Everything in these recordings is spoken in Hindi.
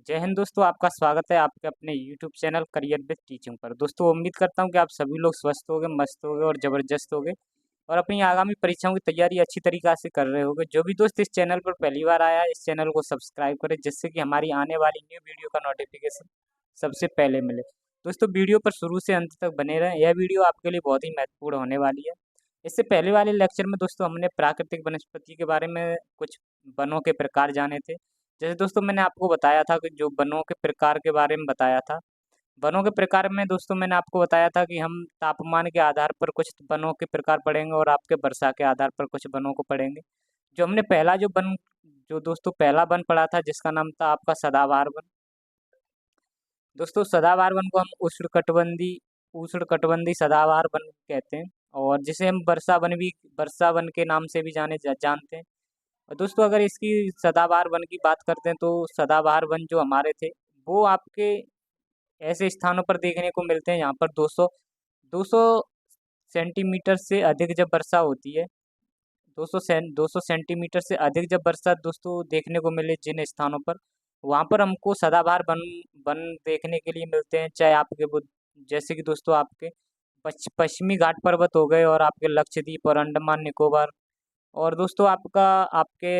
जय हिंद दोस्तों, आपका स्वागत है आपके अपने YouTube channel career with teaching पर। दोस्तों उम्मीद करता हूं कि आप सभी लोग स्वस्थ होंगे, मस्त होंगे और ज़बरदस्त होंगे और अपनी आगामी परीक्षाओं की तैयारी अच्छी तरीक़ा से कर रहे होंगे। जो भी दोस्त इस चैनल पर पहली बार आया है, इस चैनल को सब्सक्राइब करें जिससे कि हमारी आने वाली न्यू वीडियो का नोटिफिकेशन सबसे पहले मिले। दोस्तों वीडियो पर शुरू से अंत तक बने रहें, यह वीडियो आपके लिए बहुत ही महत्वपूर्ण होने वाली है। इससे पहले वाले लेक्चर में दोस्तों हमने प्राकृतिक वनस्पति के बारे में कुछ वनों के प्रकार जाने थे। जैसे दोस्तों मैंने आपको बताया था कि जो वनों के प्रकार के बारे में बताया था। वनों के प्रकार में दोस्तों मैंने आपको बताया था कि हम तापमान के आधार पर कुछ वनों के प्रकार पढ़ेंगे और आपके वर्षा के आधार पर कुछ वनों को पढ़ेंगे। जो हमने पहला जो वन जो दोस्तों पहला वन पढ़ा था जिसका नाम था आपका सदाबहार वन। दोस्तों सदाबहार वन को हम उष्णकटिबंधीय सदाबहार वन कहते हैं और जिसे हम वर्षा वन के नाम से भी जानते हैं। और दोस्तों अगर इसकी सदाबहार वन की बात करते हैं तो सदाबहार वन जो हमारे थे वो आपके ऐसे स्थानों पर देखने को मिलते हैं यहाँ पर 200 सेंटीमीटर से अधिक जब वर्षा होती है। 200 सेंटीमीटर से अधिक जब वर्षा दोस्तों देखने को मिले जिन स्थानों पर, वहाँ पर हमको सदाबहार वन वन देखने के लिए मिलते हैं। चाहे आपके जैसे कि दोस्तों आपके पश्चिमी घाट पर्वत हो गए और आपके लक्षद्वीप और अंडमान निकोबार और दोस्तों आपका आपके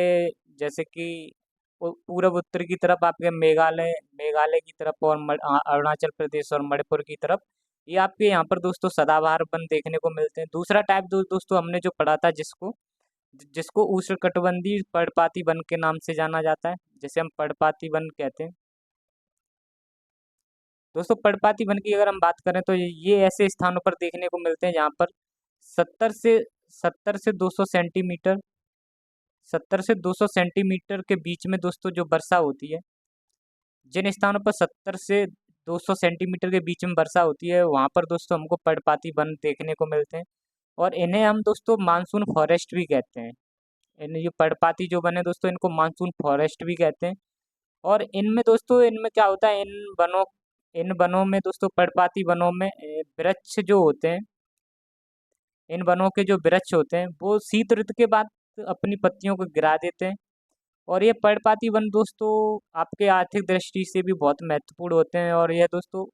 जैसे कि पूर्व उत्तर की तरफ आपके मेघालय मेघालय की तरफ और अरुणाचल प्रदेश और मणिपुर की तरफ ये आपके यहाँ पर दोस्तों सदाबहार वन देखने को मिलते हैं। दूसरा टाइप दोस्तों हमने जो पढ़ा था जिसको जिसको उष्णकटिबंधीय पर्णपाती वन के नाम से जाना जाता है, जिसे हम पर्णपाती वन कहते हैं। दोस्तों पर्णपाती वन की अगर हम बात करें तो ये ऐसे स्थानों पर देखने को मिलते हैं जहाँ पर 70 से 70 से 200 सेंटीमीटर 70 से 200 सेंटीमीटर के बीच में दोस्तों जो वर्षा होती है, जिन स्थानों पर 70 से 200 सेंटीमीटर के बीच में वर्षा होती है वहाँ पर दोस्तों हमको पर्णपाती वन देखने को मिलते हैं और इन्हें हम दोस्तों मानसून फॉरेस्ट भी कहते हैं। इन ये पर्णपाती जो वन है दोस्तों इनको मानसून फॉरेस्ट भी कहते हैं। और इनमें दोस्तों इनमें क्या होता है इन वनों में दोस्तों पर्णपाती वनों में वृक्ष जो होते हैं, इन वनों के जो वृक्ष होते हैं वो शीत ऋतु के बाद अपनी पत्तियों को गिरा देते हैं। और ये पर्णपाती वन दोस्तों आपके आर्थिक दृष्टि से भी बहुत महत्वपूर्ण होते हैं और यह दोस्तों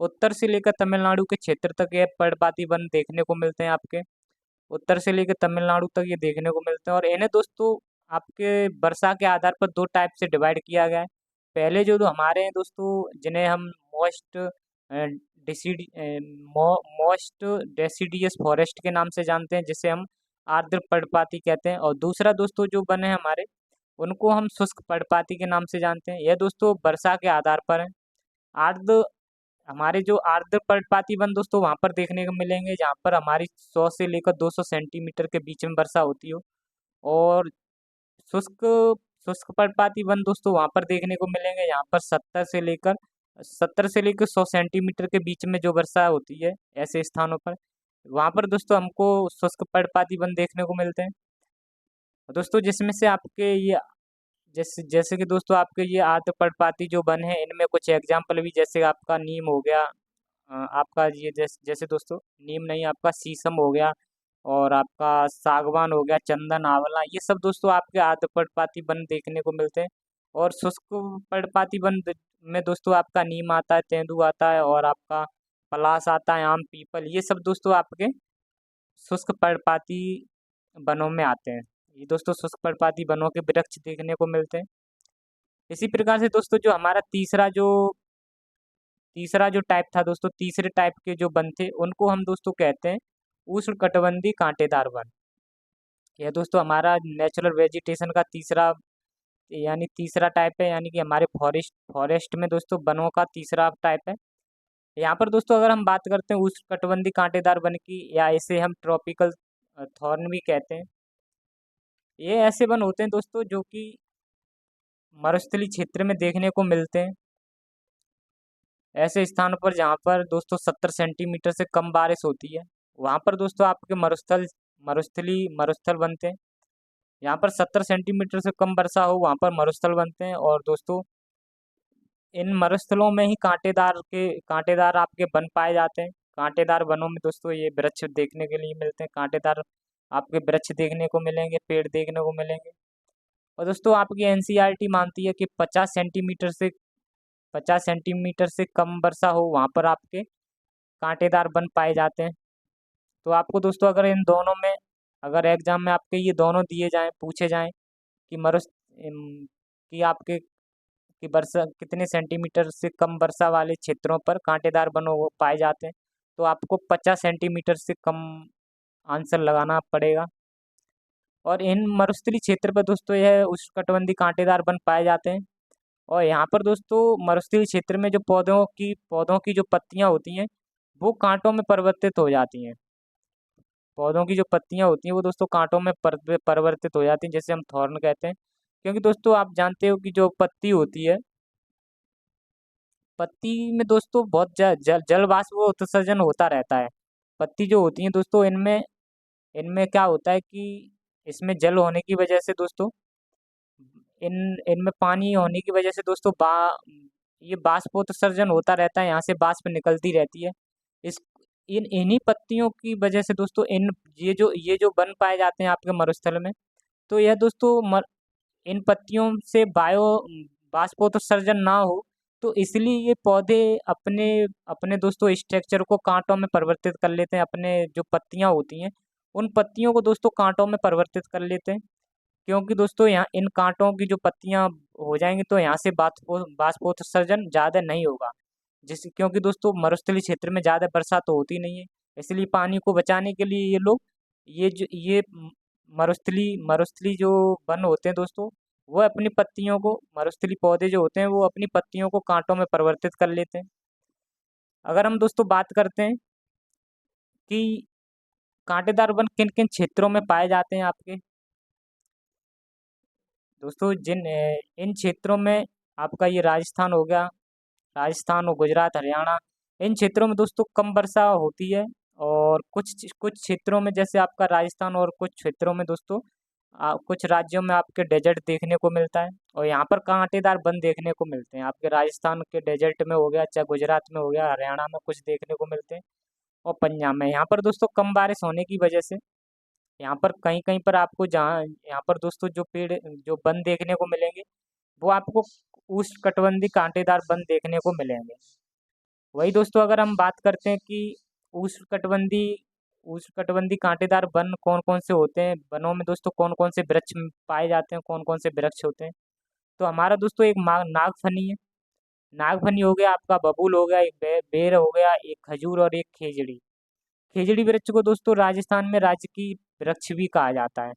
उत्तर से लेकर तमिलनाडु के क्षेत्र तक ये पर्णपाती वन देखने को मिलते हैं। आपके उत्तर से लेकर तमिलनाडु तक ये देखने को मिलते हैं और इन्हें दोस्तों आपके वर्षा के आधार पर दो टाइप से डिवाइड किया गया है। पहले जो हमारे हैं दोस्तों जिन्हें हम डिसिड मोस्ट डेसिडियस फॉरेस्ट के नाम से जानते हैं, जिसे हम आर्द्र पर्णपाती कहते हैं। और दूसरा दोस्तों जो वन है हमारे उनको हम शुष्क पर्णपाती के नाम से जानते हैं। यह दोस्तों वर्षा के आधार पर है। आर्द्र हमारे जो आर्द्र पर्णपाती वन दोस्तों वहाँ पर देखने को मिलेंगे जहाँ पर हमारी 100 से लेकर 200 सेंटीमीटर के बीच में वर्षा होती हो। और शुष्क शुष्क पर्णपाती वन दोस्तों वहाँ पर देखने को मिलेंगे यहाँ पर 70 से लेकर 100 सेंटीमीटर के बीच में जो वर्षा होती है ऐसे स्थानों पर, वहाँ पर दोस्तों हमको शुष्क पर्णपाती वन देखने को मिलते हैं। दोस्तों जिसमें से आपके ये जैसे जैसे कि दोस्तों आपके ये आर्द्र पर्णपाती जो वन है इनमें कुछ एग्जाम्पल भी, जैसे आपका नीम हो गया, आपका ये जैसे दोस्तों नीम नहीं आपका शीशम हो गया और आपका सागवान हो गया, चंदन, आंवला, ये सब दोस्तों आपके आर्द्र पर्णपाती वन देखने को मिलते हैं। और शुष्क पर्णपाती वन में दोस्तों आपका नीम आता है, तेंदू आता है और आपका पलास आता है, आम, पीपल, ये सब दोस्तों आपके शुष्क पर्णपाती वनों में आते हैं। ये दोस्तों शुष्क पर्णपाती वनों के वृक्ष देखने को मिलते हैं। इसी प्रकार से दोस्तों जो हमारा तीसरा जो टाइप था दोस्तों, तीसरे टाइप के जो वन थे उनको हम दोस्तों कहते हैं उष्णकटिबंधीय कांटेदार वन। यह दोस्तों हमारा नेचुरल वेजिटेशन का तीसरा टाइप है, यानी कि हमारे फॉरेस्ट में दोस्तों वनों का तीसरा टाइप है। यहाँ पर दोस्तों अगर हम बात करते हैं उष्णकटिबंधीय कांटेदार वन की, या इसे हम ट्रॉपिकल थॉर्न भी कहते हैं, ये ऐसे वन होते हैं दोस्तों जो कि मरुस्थलीय क्षेत्र में देखने को मिलते हैं। ऐसे स्थानों पर जहाँ पर दोस्तों 70 सेंटीमीटर से कम बारिश होती है वहाँ पर दोस्तों आपके मरुस्थल बनते हैं। यहाँ पर 70 सेंटीमीटर से कम वर्षा हो वहाँ पर मरुस्थल बनते हैं। और दोस्तों इन मरुस्थलों में ही कांटेदार आपके वन पाए जाते हैं। कांटेदार वनों में दोस्तों ये वृक्ष देखने के लिए मिलते हैं। कांटेदार आपके वृक्ष देखने को मिलेंगे, पेड़ देखने को मिलेंगे। और दोस्तों आपकी एनसीईआरटी मानती है कि 50 सेंटीमीटर से कम वर्षा हो वहाँ पर आपके कांटेदार वन पाए जाते हैं। तो आपको दोस्तों अगर इन दोनों में, अगर एग्जाम में आपके ये दोनों दिए जाएं, पूछे जाएं कि कि आपके कि वर्षा कितने सेंटीमीटर से कम वर्षा वाले क्षेत्रों पर कांटेदार वन वो पाए जाते हैं, तो आपको 50 सेंटीमीटर से कम आंसर लगाना पड़ेगा। और इन मरुस्थलीय क्षेत्र पर दोस्तों यह उष्णकटिबंधीय कांटेदार वन पाए जाते हैं। और यहाँ पर दोस्तों मरुस्थलीय क्षेत्र में जो पौधों की जो पत्तियां होती हैं वो कांटों में परिवर्तित हो जाती हैं। पौधों की जो पत्तियां होती हैं वो दोस्तों कांटों में परिवर्तित हो जाती हैं, जैसे हम थॉर्न कहते हैं। क्योंकि दोस्तों आप जानते हो कि जो पत्ती होती है, पत्ती में दोस्तों बहुत जल वाष्प उत्सर्जन होता रहता है। पत्ती जो होती है दोस्तों, इनमें इनमें क्या होता है कि इसमें जल होने की वजह से दोस्तों, इन इनमें पानी होने की वजह से दोस्तों ये बाष्पोत्सर्जन होता रहता है, यहाँ से वाष्प निकलती रहती है। इस इन इन्हीं पत्तियों की वजह से दोस्तों ये जो वन पाए जाते हैं आपके मरुस्थल में, तो यह दोस्तों इन पत्तियों से बाष्पोत्सर्जन ना हो, तो इसलिए ये पौधे अपने अपने दोस्तों स्ट्रक्चर को कांटों में परिवर्तित कर लेते हैं। अपने जो पत्तियां होती हैं उन पत्तियों को दोस्तों कांटों में परिवर्तित कर लेते हैं। क्योंकि दोस्तों यहाँ इन कांटों की जो पत्तियां हो जाएंगी तो यहाँ से बाष्पोत्सर्जन ज़्यादा नहीं होगा। क्योंकि दोस्तों मरुस्थलीय क्षेत्र में ज़्यादा वर्षा तो होती नहीं है, इसलिए पानी को बचाने के लिए ये लोग ये मरुस्थलीय जो वन होते हैं दोस्तों, वो अपनी पत्तियों को, मरुस्थलीय पौधे जो होते हैं वो अपनी पत्तियों को कांटों में परिवर्तित कर लेते हैं। अगर हम दोस्तों बात करते हैं कि कांटेदार वन किन किन क्षेत्रों में पाए जाते हैं आपके दोस्तों, इन क्षेत्रों में आपका ये राजस्थान हो गया, राजस्थान और गुजरात, हरियाणा, इन क्षेत्रों में दोस्तों कम वर्षा होती है। और कुछ कुछ क्षेत्रों में, जैसे आपका राजस्थान, और कुछ क्षेत्रों में दोस्तों कुछ राज्यों में आपके डेजर्ट देखने को मिलता है और यहाँ पर कांटेदार वन देखने को मिलते हैं। आपके राजस्थान के डेजर्ट में हो गया, चाहे गुजरात में हो गया, हरियाणा में कुछ देखने को मिलते हैं। और पंजाब में यहाँ पर दोस्तों कम बारिश होने की वजह से यहाँ पर कहीं कहीं पर आपको, जहाँ यहाँ पर दोस्तों जो वन देखने को मिलेंगे वो आपको उष्णकटिबंधीय कांटेदार वन देखने को मिलेंगे। वही दोस्तों अगर हम बात करते हैं कि उष्णकटिबंधीय उष्णकटिबंधीय कांटेदार वन कौन कौन से होते हैं, वनों में दोस्तों कौन कौन से वृक्ष पाए जाते हैं, कौन कौन से वृक्ष होते हैं, तो हमारा दोस्तों एक नागफनी है। नागफनी हो गया, आपका बबूल हो गया, एक बेर हो गया, एक खजूर और एक खेजड़ी। खेजड़ी वृक्ष को दोस्तों राजस्थान में राज्य की वृक्ष भी कहा जाता है।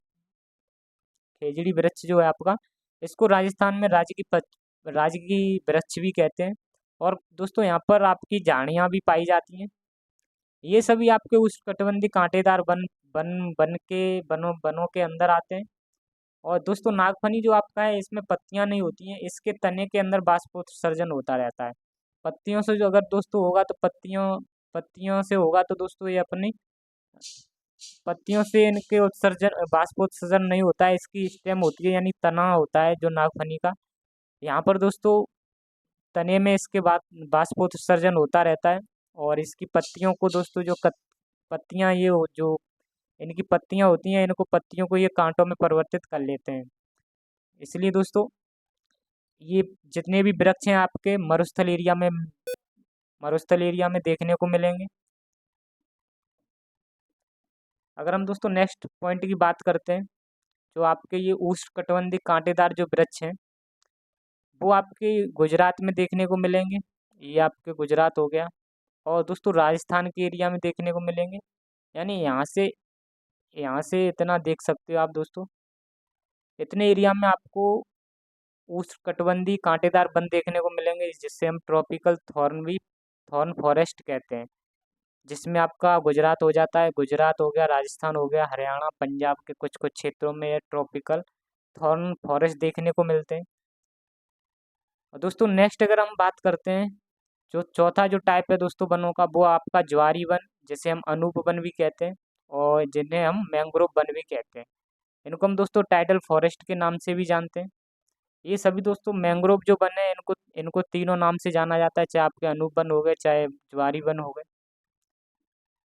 खेजड़ी वृक्ष जो है आपका, इसको राजस्थान में राज्य की वृक्ष भी कहते हैं। और दोस्तों यहाँ पर आपकी झाड़ियाँ भी पाई जाती हैं। ये सभी आपके उष्णकटिबंधीय कांटेदार वन वन वन के वनों वनों के अंदर आते हैं। और दोस्तों नागफनी जो आपका है, इसमें पत्तियां नहीं होती हैं, इसके तने के अंदर बाष्पोत्सर्जन होता रहता है। पत्तियों से जो अगर दोस्तों होगा तो पत्तियों पत्तियों से होगा तो दोस्तों ये अपनी पत्तियों से इनके उत्सर्जन बाष्पोत्सर्जन नहीं होता है, इसकी स्टेम होती है, यानी तना होता है जो नागफनी का। यहाँ पर दोस्तों तने में इसके बाद बाष्पोत्सर्जन होता रहता है। और इसकी पत्तियों को दोस्तों पत्तियां जो इनकी पत्तियां होती हैं, इनको पत्तियों को ये कांटों में परिवर्तित कर लेते हैं। इसलिए दोस्तों ये जितने भी वृक्ष हैं आपके मरुस्थल एरिया में देखने को मिलेंगे। अगर हम दोस्तों नेक्स्ट पॉइंट की बात करते हैं, जो आपके ये उष्णकटिबंधीय कांटेदार जो वृक्ष हैं वो आपके गुजरात में देखने को मिलेंगे। ये आपके गुजरात हो गया। और दोस्तों राजस्थान के एरिया में देखने को मिलेंगे। यानी यहाँ से इतना देख सकते हो आप दोस्तों, इतने एरिया में आपको उष्णकटिबंधीय कांटेदार वन देखने को मिलेंगे, जिससे हम ट्रॉपिकल थॉर्न फॉरेस्ट कहते हैं। जिसमें आपका गुजरात हो जाता है, गुजरात हो गया, राजस्थान हो गया, हरियाणा, पंजाब के कुछ कुछ क्षेत्रों में ये ट्रॉपिकल थॉर्न फॉरेस्ट देखने को मिलते हैं। और दोस्तों नेक्स्ट अगर हम बात करते हैं, जो चौथा जो टाइप है दोस्तों वनों का, वो आपका ज्वारी वन, जिसे हम अनूप वन भी कहते हैं और जिन्हें हम मैंग्रोव वन भी कहते हैं। इनको हम दोस्तों टाइडल फॉरेस्ट के नाम से भी जानते हैं। ये सभी दोस्तों मैंग्रोव जो वन है, इनको इनको तीनों नाम से जाना जाता है, चाहे आपके अनूप वन हो गए, चाहे ज्वारी वन हो गए।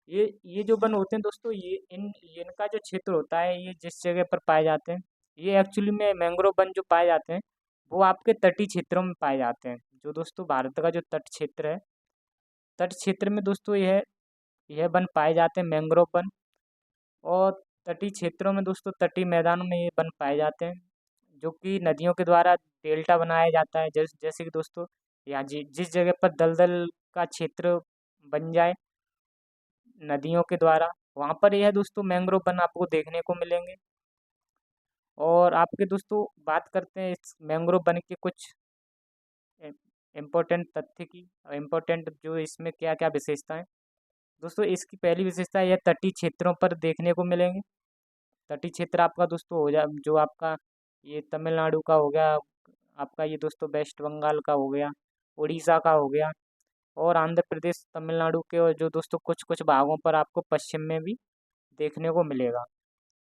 ये जो वन होते हैं दोस्तों, इनका जो क्षेत्र होता है, ये जिस जगह पर पाए जाते हैं ये एक्चुअली में मैंग्रोव वन जो पाए जाते हैं वो आपके तटीय क्षेत्रों में पाए जाते हैं। जो दोस्तों भारत का जो तट क्षेत्र है, तट क्षेत्र में दोस्तों यह वन पाए जाते हैं, मैंग्रोव वन। और तटीय क्षेत्रों में दोस्तों, तटीय मैदानों में ये वन पाए जाते हैं, जो कि नदियों के द्वारा डेल्टा बनाया जाता है। जैसे कि दोस्तों, यहाँ जिस जगह पर दलदल का क्षेत्र बन जाए नदियों के द्वारा, वहाँ पर यह दोस्तों मैंग्रोव वन आपको देखने को मिलेंगे। और आपके दोस्तों बात करते हैं इस मैंग्रोव वन के कुछ इम्पोर्टेंट तथ्य की, इम्पोर्टेंट जो इसमें क्या क्या विशेषताएं। दोस्तों इसकी पहली विशेषता, यह तटीय क्षेत्रों पर देखने को मिलेंगे। तटीय क्षेत्र आपका दोस्तों हो जा जो आपका ये तमिलनाडु का हो गया, आपका ये दोस्तों वेस्ट बंगाल का हो गया, उड़ीसा का हो गया, और आंध्र प्रदेश, तमिलनाडु के, और जो दोस्तों कुछ कुछ भागों पर आपको पश्चिम में भी देखने को मिलेगा।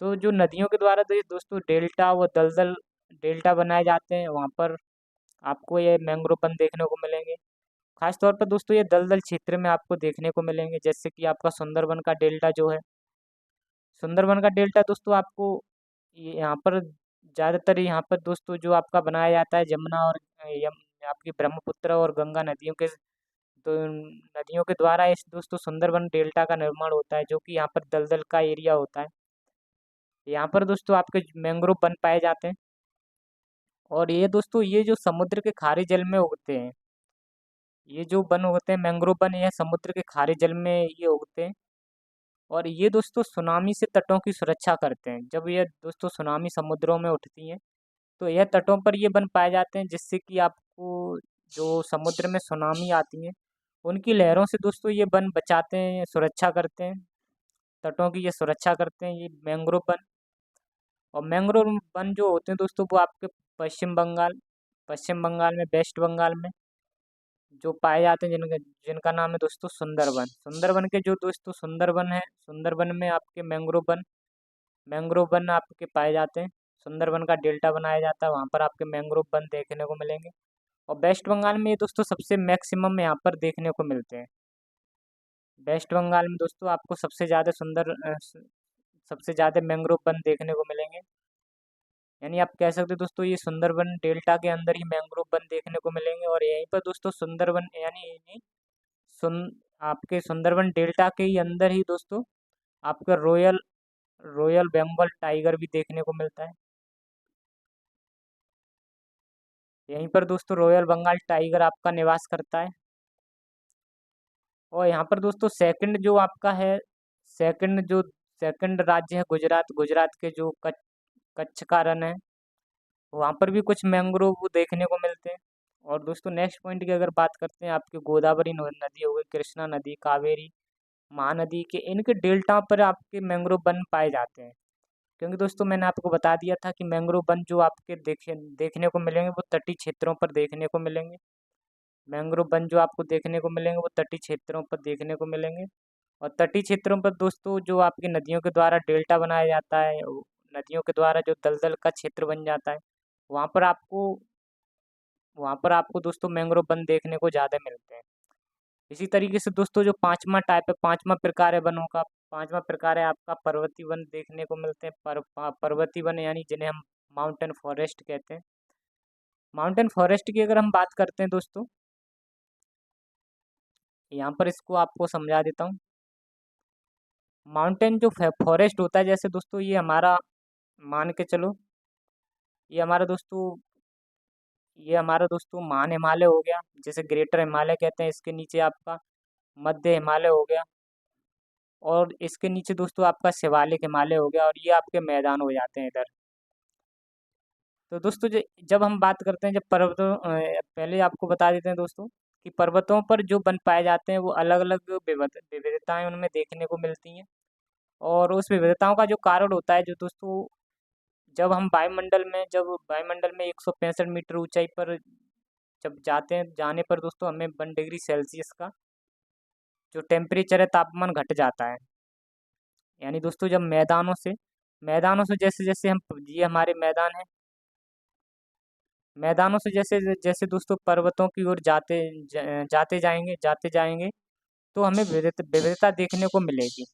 तो जो नदियों के द्वारा तो ये दोस्तों डेल्टा व दलदल डेल्टा बनाए जाते हैं, वहाँ पर आपको ये मैंग्रोव वन देखने को मिलेंगे। खास तौर पर दोस्तों ये दलदल क्षेत्र में आपको देखने को मिलेंगे, जैसे कि आपका सुंदरबन का डेल्टा जो है। सुंदरबन का डेल्टा दोस्तों आपको यहाँ पर ज़्यादातर, यहाँ पर दोस्तों जो आपका बनाया जाता है जमुना और आपकी ब्रह्मपुत्र और गंगा नदियों के, तो नदियों के द्वारा इस दोस्तों सुंदरबन डेल्टा का निर्माण होता है, जो कि यहाँ पर दलदल का एरिया होता है। यहाँ पर दोस्तों आपके मैंग्रोव वन पाए जाते हैं। और ये दोस्तों, ये जो समुद्र के खारे जल में उगते हैं, ये जो वन होते हैं मैंग्रोव वन, यह समुद्र के खारे जल में ये उगते हैं। और ये दोस्तों सुनामी से तटों की सुरक्षा करते हैं। जब ये दोस्तों सुनामी समुद्रों में उठती हैं, तो यह तटों पर ये वन पाए जाते हैं, जिससे कि आपको जो समुद्र में सुनामी आती हैं उनकी लहरों से दोस्तों ये वन बचाते हैं, सुरक्षा करते हैं, तटों की ये सुरक्षा करते हैं, ये मैंग्रोव वन। और मैंग्रोव वन जो होते हैं दोस्तों, वो आपके पश्चिम बंगाल में, वेस्ट बंगाल में जो पाए जाते हैं, जिनका जिनका नाम है दोस्तों सुंदरबन। सुंदरबन के जो दोस्तों सुंदरबन है, सुंदरबन में आपके मैंग्रोव वन आपके पाए जाते हैं। सुंदरबन का डेल्टा बनाया जाता है, वहाँ पर आपके मैंग्रोव वन देखने को मिलेंगे। और वेस्ट बंगाल में ये दोस्तों सबसे मैक्सिमम यहाँ पर देखने को मिलते हैं। वेस्ट बंगाल में दोस्तों आपको सबसे ज़्यादा मैंग्रोव वन देखने को मिलेंगे। यानी आप कह सकते हो दोस्तों, ये सुंदरबन डेल्टा के अंदर ही मैंग्रोव वन देखने को मिलेंगे। और यहीं पर दोस्तों सुंदरबन यानी यानी सुन आपके सुंदरबन डेल्टा के ही अंदर ही दोस्तों आपका रॉयल रॉयल बंगाल टाइगर भी देखने को मिलता है। यहीं पर दोस्तों रॉयल बंगाल टाइगर आपका निवास करता है। और यहाँ पर दोस्तों सेकंड राज्य है गुजरात। गुजरात के जो कच्छ का रण है, वहाँ पर भी कुछ मैंग्रोव देखने को मिलते हैं। और दोस्तों नेक्स्ट पॉइंट की अगर बात करते हैं, आपकी गोदावरी नदी हो गई, कृष्णा नदी, कावेरी, महानदी के, इनके डेल्टा पर आपके मैंग्रोव वन पाए जाते हैं। क्योंकि दोस्तों मैंने आपको बता दिया था कि मैंग्रोव वन जो आपके देखने को मिलेंगे वो तटीय क्षेत्रों पर देखने को मिलेंगे। मैंग्रोव वन जो आपको देखने को मिलेंगे वो तटीय क्षेत्रों पर देखने को मिलेंगे। और तटीय क्षेत्रों पर दोस्तों जो आपकी नदियों के द्वारा डेल्टा बनाया जाता है, नदियों के द्वारा जो दलदल का क्षेत्र बन जाता है, वहाँ पर आपको वहाँ पर आपको दोस्तों मैंग्रोव वन देखने को ज़्यादा मिलते हैं। इसी तरीके से दोस्तों जो पांचवा टाइप है, पांचवा प्रकार है वनों का, पांचवा प्रकार है आपका पर्वतीय वन देखने को मिलते हैं। पर्वतीय वन यानी जिन्हें हम माउंटेन फॉरेस्ट कहते हैं। माउंटेन फॉरेस्ट की अगर हम बात करते हैं दोस्तों, यहाँ पर इसको आपको समझा देता हूँ। माउंटेन जो फॉरेस्ट होता है, जैसे दोस्तों ये हमारा, मान के चलो, ये हमारा दोस्तों ये हमारा दोस्तों महान हिमालय हो गया, जैसे ग्रेटर हिमालय कहते हैं। इसके नीचे आपका मध्य हिमालय हो गया, और इसके नीचे दोस्तों आपका शिवालिक हिमालय हो गया, और ये आपके मैदान हो जाते हैं इधर। तो दोस्तों जब हम बात करते हैं, जब पहले आपको बता देते हैं दोस्तों कि पर्वतों पर जो वन पाए जाते हैं वो अलग अलग विविधताएं उनमें देखने को मिलती हैं। और उस विविधताओं का जो कारण होता है, जो दोस्तों जब वायुमंडल में 165 मीटर ऊंचाई पर जब जाने पर दोस्तों हमें 1 डिग्री सेल्सियस का जो टेम्परेचर है, तापमान घट जाता है। यानी दोस्तों जब मैदानों से जैसे जैसे हम ये हमारे मैदान है, मैदानों से जैसे जैसे दोस्तों पर्वतों की ओर जाते जाएंगे, तो हमें विविधता देखने को मिलेगी।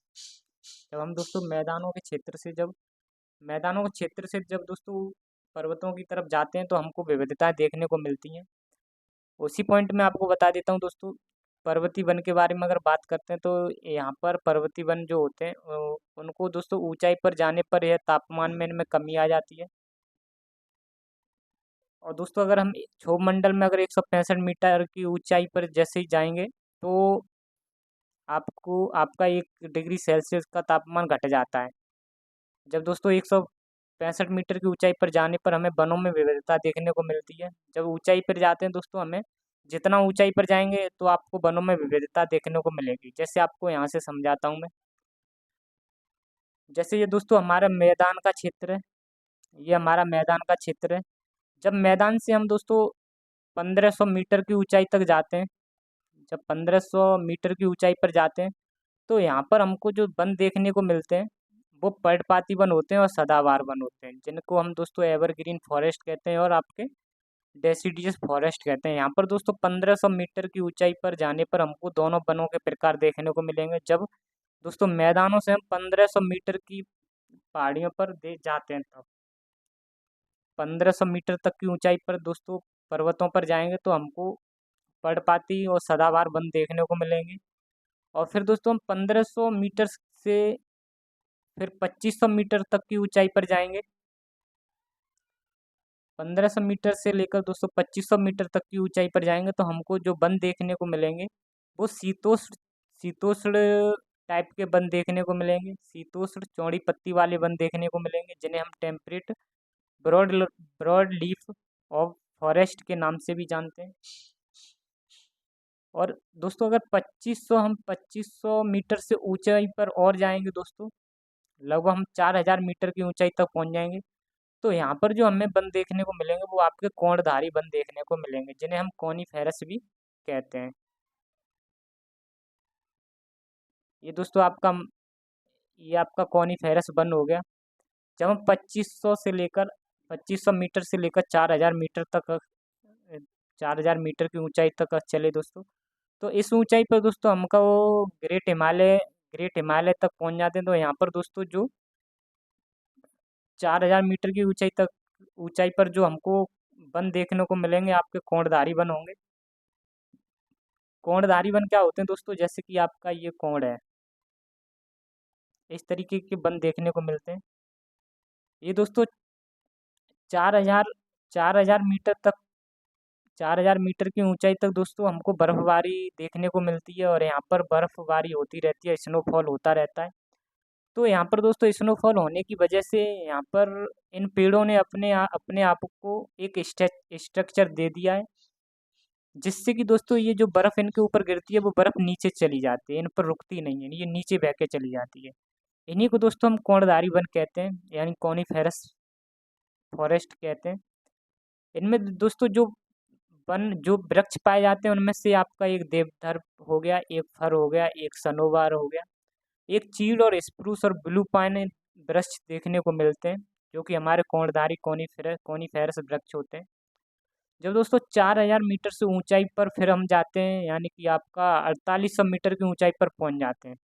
जब हम दोस्तों मैदानों के क्षेत्र से जब मैदानों के क्षेत्र से जब दोस्तों पर्वतों की तरफ जाते हैं तो हमको विविधता देखने को मिलती हैं। उसी पॉइंट में आपको बता देता हूँ दोस्तों, पर्वतीय वन के बारे में अगर बात करते हैं तो यहाँ पर पर्वतीय वन जो होते हैं उनको दोस्तों ऊंचाई पर जाने पर यह तापमान में इनमें कमी आ जाती है। और दोस्तों अगर हम क्षोभ मंडल में अगर 165 मीटर की ऊंचाई पर जैसे ही जाएंगे तो आपको आपका 1 डिग्री सेल्सियस का तापमान घट जाता है। जब दोस्तों 165 मीटर की ऊंचाई पर जाने पर हमें वनों में विविधता देखने को मिलती है। जब ऊंचाई पर जाते हैं दोस्तों हमें जितना ऊंचाई पर जाएंगे तो आपको वनों में विविधता देखने को मिलेगी। जैसे आपको यहाँ से समझाता हूँ मैं। जैसे ये दोस्तों हमारा मैदान का क्षेत्र है, ये हमारा मैदान का क्षेत्र है। जब मैदान से हम दोस्तों 1500 मीटर की ऊंचाई तक जाते हैं, जब 1500 मीटर की ऊंचाई पर जाते हैं तो यहाँ पर हमको जो वन देखने को मिलते हैं वो पर्णपाती वन होते हैं और सदाबहार वन होते हैं, जिनको हम दोस्तों एवरग्रीन फॉरेस्ट कहते हैं और आपके डेसिडियस फॉरेस्ट कहते हैं। यहाँ पर दोस्तों 1500 मीटर की ऊंचाई पर जाने पर हमको दोनों वनों के प्रकार देखने को मिलेंगे। जब दोस्तों मैदानों से हम 1500 मीटर की पहाड़ियों पर दे जाते हैं तब 1500 मीटर तक की ऊंचाई पर दोस्तों पर्वतों पर जाएंगे तो हमको पर्णपाती और सदाबहार वन देखने को मिलेंगे। और फिर दोस्तों हम 1500 मीटर से फिर 2500 मीटर तक की ऊंचाई पर जाएंगे। 1500 मीटर से लेकर दोस्तों 2500 मीटर तक की ऊंचाई पर जाएंगे तो हमको जो वन देखने को मिलेंगे वो शीतोष्ण शीतोष्ण टाइप के वन देखने को मिलेंगे। शीतोष्ण चौड़ी पत्ती वाले वन देखने को मिलेंगे, जिन्हें हम temperate broad broad leaf of forest के नाम से भी जानते हैं। और दोस्तों अगर 2500 मीटर से ऊंचाई पर और जाएंगे दोस्तों, लगभग हम 4000 मीटर की ऊंचाई तक पहुंच जाएंगे तो यहाँ पर जो हमें वन देखने को मिलेंगे वो आपके कोणधारी वन देखने को मिलेंगे, जिन्हें हम कॉनिफेरस भी कहते हैं। ये दोस्तों आपका कॉनिफेरस वन हो गया। जब हम 2500 मीटर से लेकर 4000 मीटर तक 4000 मीटर की ऊंचाई तक चले दोस्तों, तो इस ऊंचाई पर दोस्तों हमका वो ग्रेट हिमालय तक पहुंच जाते हैं। तो यहाँ पर दोस्तों जो 4000 मीटर की ऊंचाई पर जो हमको वन देखने को मिलेंगे आपके कोणधारी वन होंगे। कोणधारी वन क्या होते हैं दोस्तों, जैसे कि आपका ये कोण है, इस तरीके के वन देखने को मिलते हैं। ये दोस्तों 4000 4000 मीटर तक 4000 मीटर की ऊंचाई तक दोस्तों हमको बर्फबारी देखने को मिलती है और यहाँ पर बर्फबारी होती रहती है, स्नोफॉल होता रहता है। तो यहाँ पर दोस्तों स्नोफॉल होने की वजह से यहाँ पर इन पेड़ों ने अपने आप को एक स्ट्रक्चर दे दिया है, जिससे कि दोस्तों ये जो बर्फ़ इनके ऊपर गिरती है वो बर्फ़ नीचे चली जाती है, इन पर रुकती नहीं है, ये नीचे बह के चली जाती है। इन्हीं को दोस्तों हम कोणधारी वन कहते हैं, यानी कॉनिफेरस फॉरेस्ट कहते हैं। इनमें दोस्तों जो वृक्ष पाए जाते हैं उनमें से आपका एक देवदार हो गया, एक फर हो गया, एक सनोवर हो गया, एक चीड़ और स्प्रूस और ब्लू पाइन वृक्ष देखने को मिलते हैं, जो कि हमारे कोणधारी कॉनिफेरस वृक्ष होते हैं। जब दोस्तों 4000 मीटर से ऊंचाई पर फिर हम जाते हैं, यानी कि आपका 4800 मीटर की ऊंचाई पर पहुंच जाते हैं।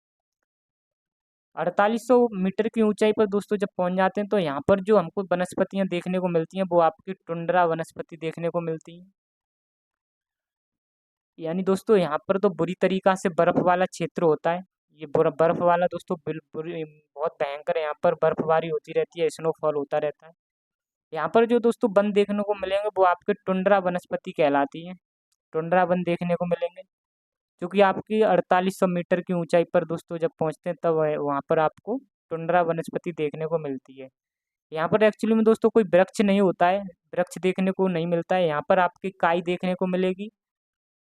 4800 मीटर की ऊंचाई पर दोस्तों जब पहुंच जाते हैं तो यहाँ पर जो हमको वनस्पतियाँ देखने को मिलती हैं वो आपकी टुंड्रा वनस्पति देखने को मिलती हैं। यानी दोस्तों यहाँ पर तो बुरी तरीका से बर्फ वाला क्षेत्र होता है। ये बर्फ वाला दोस्तों बहुत भयंकर है, यहाँ पर बर्फबारी होती रहती है, स्नोफॉल होता रहता है। यहाँ पर जो दोस्तों वन देखने को मिलेंगे वो आपके टुंड्रा वनस्पति कहलाती हैं। टुंड्रा वन देखने को मिलेंगे जो कि आपकी 4800 मीटर की ऊंचाई पर दोस्तों जब पहुंचते हैं तब वहाँ पर आपको टुंड्रा वनस्पति देखने को मिलती है। यहाँ पर एक्चुअली में दोस्तों कोई वृक्ष नहीं होता है, वृक्ष देखने को नहीं मिलता है। यहाँ पर आपकी काई देखने को मिलेगी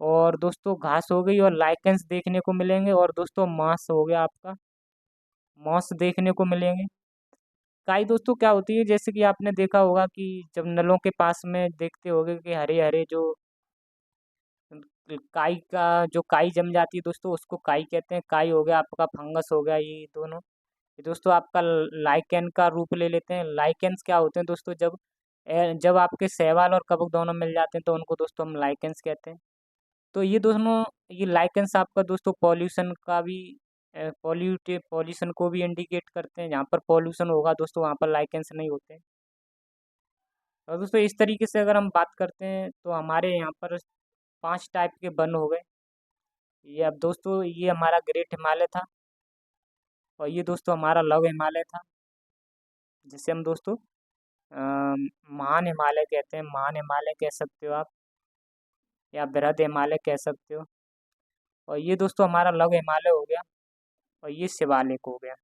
और दोस्तों घास हो गई और लाइकेंस देखने को मिलेंगे और दोस्तों मांस हो गया आपका, मॉस देखने को मिलेंगे। काई दोस्तों क्या होती है, जैसे कि आपने देखा होगा कि जब नलों के पास में देखते होगे कि हरे हरे जो काई जम जाती है दोस्तों, उसको काई कहते हैं। काई हो गया आपका, फंगस हो गया, ये दोनों ये दोस्तों आपका लाइकेन का रूप ले लेते हैं। लाइकेंस क्या होते हैं दोस्तों, जब आपके शैवाल और कवक दोनों मिल जाते हैं तो उनको दोस्तों हम लाइकेंस कहते हैं। तो ये लाइकेंस आपका दोस्तों पॉल्यूशन का भी पॉल्यूशन को भी इंडिकेट करते हैं। जहाँ पर पॉल्यूशन होगा दोस्तों वहाँ पर लाइकेंस नहीं होते। और दोस्तों इस तरीके से अगर हम बात करते हैं तो हमारे यहाँ पर 5 टाइप के वन हो गए। ये अब दोस्तों ये हमारा ग्रेट हिमालय था, और ये दोस्तों हमारा लव हिमालय था, जिसे हम दोस्तों महान हिमालय कहते हैं। महान हिमालय कह सकते हो आप, या बृहद हिमालय कह सकते हो। और ये दोस्तों हमारा लव हिमालय हो गया, और ये शिवालिक हो गया।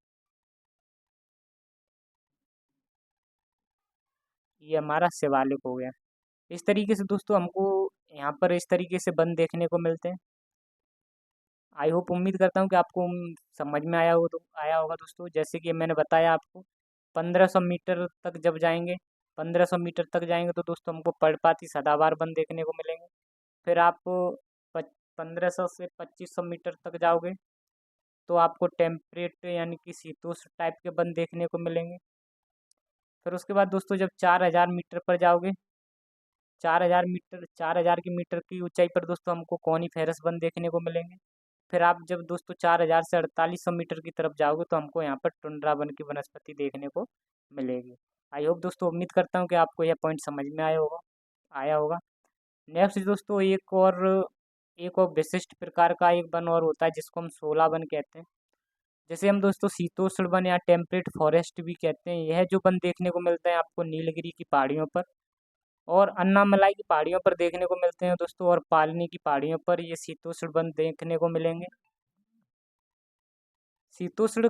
ये हमारा शिवालिक हो गया। इस तरीके से दोस्तों हमको यहाँ पर इस तरीके से वन देखने को मिलते हैं। आई होप, उम्मीद करता हूँ कि आपको समझ में आया होगा दोस्तों। जैसे कि मैंने बताया आपको, 1500 मीटर तक जब जाएंगे, 1500 मीटर तक जाएंगे तो दोस्तों हमको पर्णपाती सदाबहार वन देखने को मिलेंगे। फिर आप 1500 से 2500 मीटर तक जाओगे तो आपको टेम्परेट यानी कि शीतोष्ण टाइप के वन देखने को मिलेंगे। फिर उसके बाद दोस्तों जब 4000 मीटर पर जाओगे, 4000 की मीटर की ऊंचाई पर दोस्तों हमको कॉनिफेरस वन देखने को मिलेंगे। फिर आप जब दोस्तों 4000 से 4800 मीटर की तरफ जाओगे तो हमको यहाँ पर टुंड्रा वन की वनस्पति देखने को मिलेगी। आई होप दोस्तों, उम्मीद करता हूँ कि आपको यह पॉइंट समझ में आया होगा। नेक्स्ट दोस्तों एक और विशिष्ट प्रकार का एक वन और होता है जिसको हम शोला वन कहते हैं। जैसे हम दोस्तों शीतोष्ण वन या टेम्परेट फॉरेस्ट भी कहते हैं। यह जो वन देखने को मिलते हैं आपको नीलगिरी की पहाड़ियों पर और अन्नामलाई की पहाड़ियों पर देखने को मिलते हैं दोस्तों, और पालनी की पहाड़ियों पर ये शीतोष्ण वन देखने को मिलेंगे। शीतोष्ण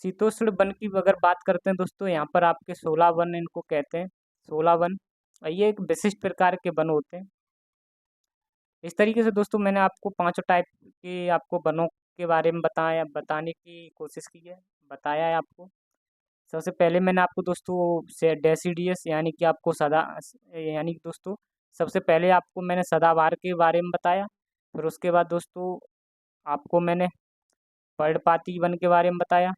शीतोष्ण वन की अगर बात करते हैं दोस्तों, यहाँ पर आपके 16 वन इनको कहते हैं, 16 वन। और ये एक विशिष्ट प्रकार के वन होते हैं। इस तरीके से दोस्तों मैंने आपको पांचों टाइप के आपको वनों के बारे में बताने की कोशिश की है, बताया है आपको। सबसे पहले मैंने आपको दोस्तों से डेसिडियस यानी कि आपको यानी कि दोस्तों सबसे पहले आपको मैंने सदाबहार के बारे में बताया। फिर उसके बाद दोस्तों आपको मैंने पर्णपाती वन के बारे में बताया।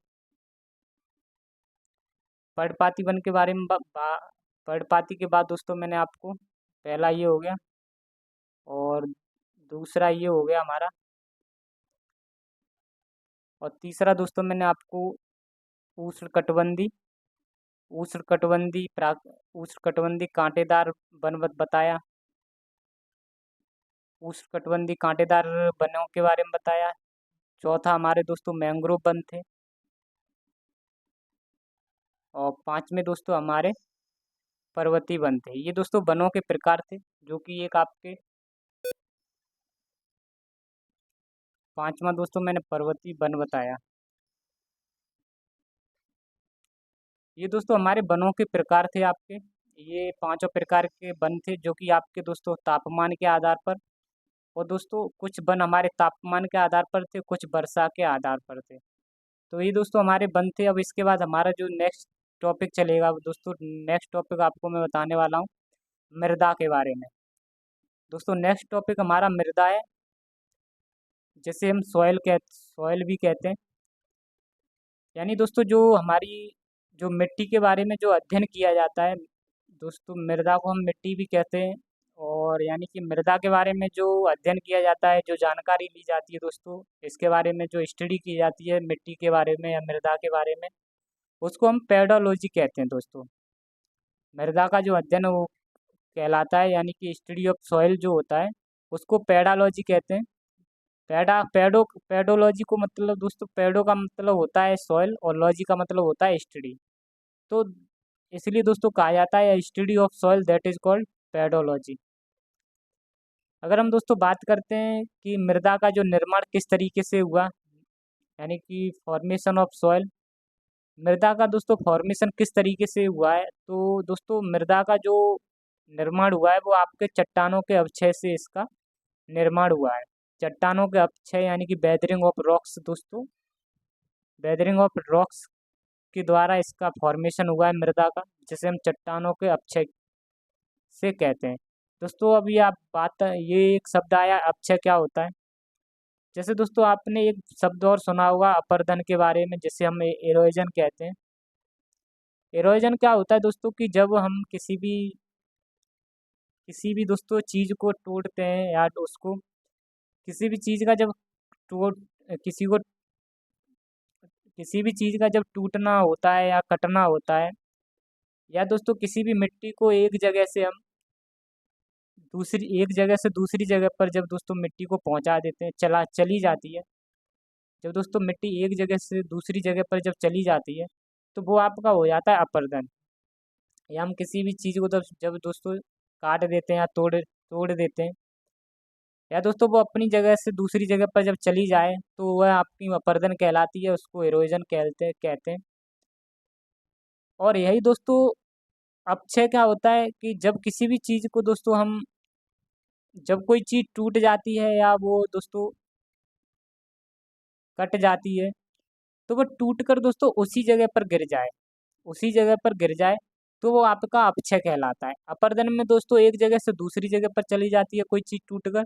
पर्णपाती वन के बारे में पर्णपाती के बाद दोस्तों मैंने आपको पहला ये हो गया, और दूसरा ये हो गया हमारा, और तीसरा दोस्तों मैंने आपको उष्णकटिबंधी उष्णकटिबंधी कांटेदार वन बताया। उष्णकटिबंधी कांटेदार वनों के बारे में बताया। चौथा हमारे दोस्तों मैंग्रोव वन थे। और पांचवें दोस्तों हमारे पर्वतीय वन थे। ये दोस्तों वनों के प्रकार थे, जो कि एक आपके पांचवा दोस्तों मैंने पर्वतीय वन बताया। ये दोस्तों हमारे वनों के प्रकार थे आपके। ये पांचों प्रकार के वन थे जो कि आपके दोस्तों तापमान के आधार पर, और दोस्तों कुछ वन हमारे तापमान के आधार पर थे, कुछ वर्षा के आधार पर थे। तो ये दोस्तों हमारे वन थे। अब इसके बाद हमारा जो नेक्स्ट टॉपिक चलेगा दोस्तों, नेक्स्ट टॉपिक आपको मैं बताने वाला हूँ मृदा के बारे में। दोस्तों नेक्स्ट टॉपिक हमारा मृदा है, जिसे हम सॉइल भी कहते हैं। यानी दोस्तों जो हमारी जो मिट्टी के बारे में जो अध्ययन किया जाता है दोस्तों, मृदा को हम मिट्टी भी कहते हैं। और यानी कि मृदा के बारे में जो अध्ययन किया जाता है, जो जानकारी ली जाती है दोस्तों, इसके बारे में जो स्टडी की जाती है मिट्टी के बारे में या मृदा के बारे में, उसको हम पेडोलॉजी कहते हैं दोस्तों। मृदा का जो अध्ययन है वो कहलाता है, यानी कि स्टडी ऑफ सॉइल जो होता है उसको पेडालॉजी कहते हैं। पेडोलॉजी को मतलब दोस्तों, पेडो का मतलब होता है सॉइल और लॉजी का मतलब होता है स्टडी। तो इसलिए दोस्तों कहा जाता है study of soil that is called pedology. अगर हम दोस्तों बात करते हैं कि मृदा का जो निर्माण किस तरीके से हुआ, यानी कि फॉर्मेशन ऑफ सॉइल, मृदा का दोस्तों फॉर्मेशन किस तरीके से हुआ है, तो दोस्तों मृदा का जो निर्माण हुआ है वो आपके चट्टानों के अवक्षय से इसका निर्माण हुआ है। चट्टानों के अवक्षय यानी कि वेदरिंग ऑफ रॉक्स दोस्तों, वेदरिंग ऑफ रॉक्स के द्वारा इसका फॉर्मेशन हुआ है मृदा का, जिसे हम चट्टानों के अक्षय से कहते हैं। दोस्तों अभी आप बात, ये एक शब्द आया अक्षय, क्या होता है। जैसे दोस्तों आपने एक शब्द और सुना होगा अपरदन के बारे में, जिसे हम एरोजन कहते हैं। एरोजन क्या होता है दोस्तों, कि जब हम किसी भी दोस्तों चीज़ को तोड़ते हैं या उसको किसी भी चीज़ का जब तोड़ किसी को किसी भी चीज़ का जब टूटना होता है या कटना होता है, या दोस्तों किसी भी मिट्टी को एक जगह से हम दूसरी एक जगह से दूसरी जगह पर जब दोस्तों मिट्टी को पहुंचा देते हैं, चली जाती है। जब दोस्तों मिट्टी एक जगह से दूसरी जगह पर जब चली जाती है, तो वो आपका हो जाता है अपरदन। या हम किसी भी चीज़ को जब दोस्तों काट देते हैं या तोड़ तोड़ देते हैं, या दोस्तों वो अपनी जगह से दूसरी जगह पर जब चली जाए, तो वह आपकी अपरदन कहलाती है, उसको इरोजन कहते हैं। और यही दोस्तों अपक्षय क्या होता है कि जब किसी भी चीज़ को दोस्तों हम जब कोई चीज़ टूट जाती है या वो दोस्तों कट जाती है, तो वो टूट कर दोस्तों उसी जगह पर गिर जाए, तो वो आपका अपक्षय कहलाता है। अपरदन में दोस्तों एक जगह से दूसरी जगह पर चली जाती है कोई चीज़ टूट कर,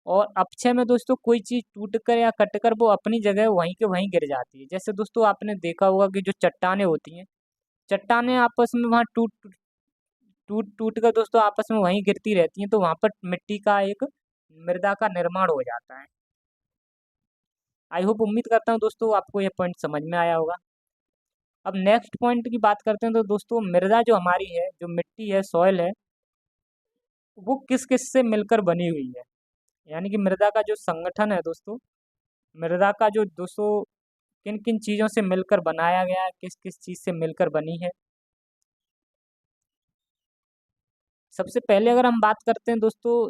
और अपक्षय में दोस्तों कोई चीज़ टूट कर या कट कर वो अपनी जगह वहीं के वहीं गिर जाती है। जैसे दोस्तों आपने देखा होगा कि जो चट्टानें होती हैं, चट्टानें आपस में वहाँ टूट टूट टूट कर दोस्तों आपस में वहीं गिरती रहती हैं, तो वहाँ पर मिट्टी का एक मृदा का निर्माण हो जाता है। आई होप उम्मीद करता हूँ दोस्तों आपको ये पॉइंट समझ में आया होगा। अब नेक्स्ट पॉइंट की बात करते हैं, तो दोस्तों मृदा जो हमारी है, जो मिट्टी है, सॉइल है, वो किस किस से मिलकर बनी हुई है। यानी कि मृदा का जो संगठन है दोस्तों, मृदा का जो दोस्तों किन किन चीज़ों से मिलकर बनाया गया है, किस किस चीज़ से मिलकर बनी है। सबसे पहले अगर हम बात करते हैं दोस्तों,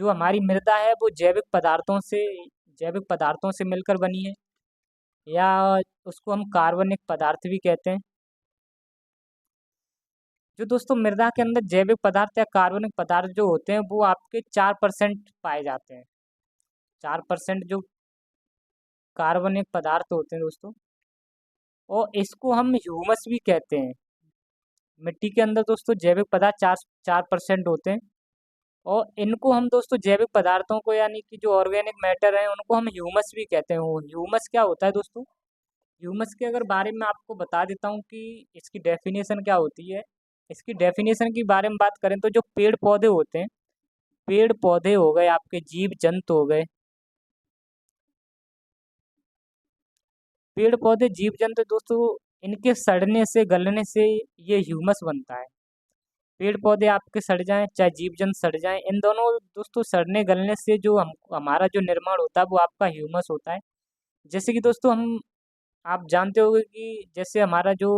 जो हमारी मृदा है वो जैविक पदार्थों से मिलकर बनी है, या उसको हम कार्बनिक पदार्थ भी कहते हैं। जो दोस्तों मृदा के अंदर जैविक पदार्थ या कार्बनिक पदार्थ जो होते हैं, वो आपके 4% पाए जाते हैं। 4% जो कार्बनिक पदार्थ होते हैं दोस्तों, और इसको हम ह्यूमस भी कहते हैं। मिट्टी के अंदर दोस्तों जैविक पदार्थ 4% होते हैं, और इनको हम दोस्तों जैविक पदार्थों को, यानी कि जो ऑर्गेनिक मैटर है, उनको हम ह्यूमस भी कहते हैं। ह्यूमस क्या होता है दोस्तों? ह्यूमस के अगर बारे में आपको बता देता हूँ कि इसकी डेफिनेशन क्या होती है। इसकी डेफिनेशन के बारे में बात करें तो जो पेड़ पौधे होते हैं, पेड़ पौधे हो गए, आपके जीव जंतु हो गए, पेड़ पौधे जीव जंतु दोस्तों, इनके सड़ने से गलने से ये ह्यूमस बनता है। पेड़ पौधे आपके सड़ जाएं चाहे जीव जंतु सड़ जाएं, इन दोनों दोस्तों सड़ने गलने से जो हम हमारा जो निर्माण होता है वो आपका ह्यूमस होता है। जैसे कि दोस्तों आप जानते होंगे कि जैसे हमारा जो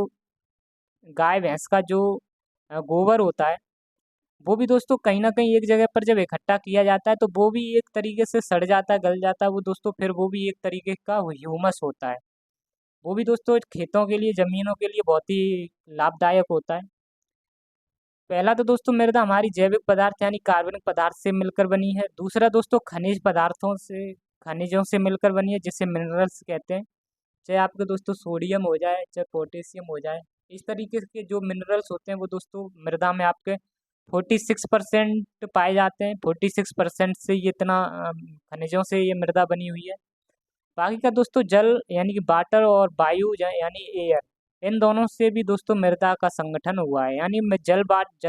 गाय भैंस का जो गोबर होता है, वो भी दोस्तों कहीं ना कहीं एक जगह पर जब इकट्ठा किया जाता है, तो वो भी एक तरीके से सड़ जाता है, गल जाता है वो दोस्तों, फिर वो भी एक तरीके का ह्यूमस होता है। वो भी दोस्तों खेतों के लिए, जमीनों के लिए बहुत ही लाभदायक होता है। पहला तो दोस्तों मृदा हमारी जैविक पदार्थ यानी कार्बनिक पदार्थ से मिलकर बनी है। दूसरा दोस्तों खनिजों से मिलकर बनी है, जिसे मिनरल्स कहते हैं। चाहे आपके दोस्तों सोडियम हो जाए, चाहे पोटेशियम हो जाए, इस तरीके के जो मिनरल्स होते हैं वो दोस्तों मृदा में आपके 46% पाए जाते हैं। 46% से ये इतना खनिजों से ये मृदा बनी हुई है। बाकी का दोस्तों जल यानी कि वाटर, और वायु यानी एयर, इन दोनों से भी दोस्तों मृदा का संगठन हुआ है। यानी जल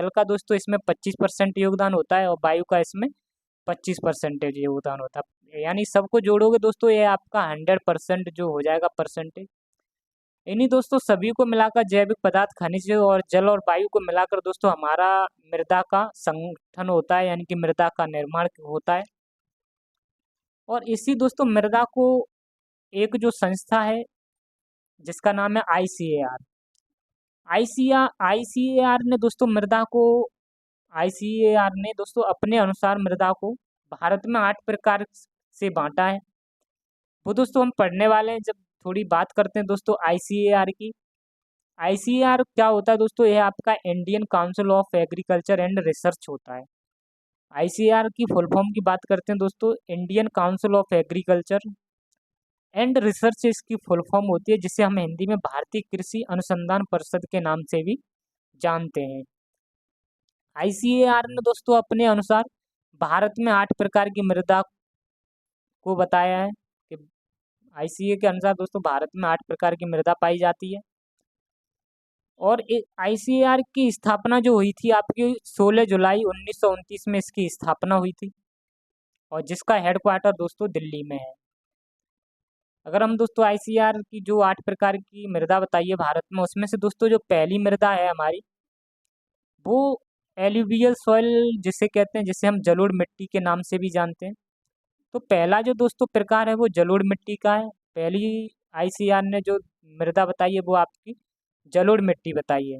का दोस्तों इसमें 25% योगदान होता है, और वायु का इसमें 25% योगदान होता है। यानी सबको जोड़ोगे दोस्तों, ये आपका 100% जो हो जाएगा परसेंटेज। इन्हीं दोस्तों सभी को मिलाकर जैविक पदार्थ, खनिज और जल और वायु को मिलाकर दोस्तों हमारा मृदा का संगठन होता है, यानी कि मृदा का निर्माण होता है। और इसी दोस्तों मृदा को एक जो संस्था है जिसका नाम है ICAR। आईसीएआर ने दोस्तों मृदा को आईसीएआर ने दोस्तों अपने अनुसार मृदा को भारत में 8 प्रकार से बांटा है। वो दोस्तों हम पढ़ने वाले हैं जब थोड़ी बात करते हैं दोस्तों आईसीएआर की। आईसीएआर क्या होता है दोस्तों? यह आपका Indian council of agriculture and research होता है। आईसीएआर की फुल फॉर्म की बात करते हैं दोस्तों, Indian council of agriculture and research इसकी फुल फॉर्म होती है, जिसे हम हिंदी में भारतीय कृषि अनुसंधान परिषद के नाम से भी जानते हैं। आईसीएआर ने दोस्तों अपने अनुसार भारत में 8 प्रकार की मृदा को बताया है कि आईसीए के अनुसार दोस्तों भारत में 8 प्रकार की मृदा पाई जाती है। और आईसीएआर की स्थापना जो हुई थी आपकी 16 जुलाई 1929 में इसकी स्थापना हुई थी, और जिसका हेडक्वार्टर दोस्तों दिल्ली में है। अगर हम दोस्तों आईसीआर की जो 8 प्रकार की मृदा बताई है भारत में, उसमें से दोस्तों जो पहली मृदा है हमारी, वो एल्यूवियल सॉइल जिसे कहते हैं, जिसे हम जलोढ़ मिट्टी के नाम से भी जानते हैं। तो पहला जो दोस्तों प्रकार है वो जलोढ़ मिट्टी का है। पहली आईसीआर ने जो मृदा बताई है वो आपकी जलोढ़ मिट्टी बताई है।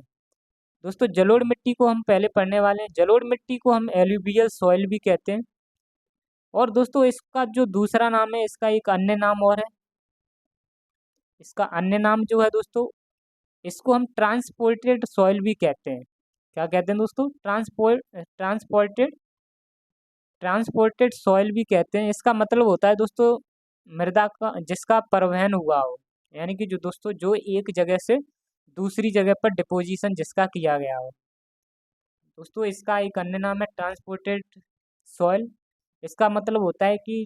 दोस्तों जलोढ़ मिट्टी को हम पहले पढ़ने वाले हैं। जलोढ़ मिट्टी को हम एल्यूवियल सॉइल भी कहते हैं। और दोस्तों इसका जो दूसरा नाम है, इसका एक अन्य नाम और है। इसका अन्य नाम जो है दोस्तों, इसको हम ट्रांसपोर्टेड सॉइल भी कहते हैं। क्या कहते हैं दोस्तों? ट्रांसपोर्टेड सॉइल भी कहते हैं। इसका मतलब होता है दोस्तों मृदा का जिसका परिवहन हुआ हो, यानी कि जो दोस्तों जो एक जगह से दूसरी जगह पर डिपोजिशन जिसका किया गया हो। दोस्तों इसका एक अन्य नाम है ट्रांसपोर्टेड सॉइल। इसका मतलब होता है कि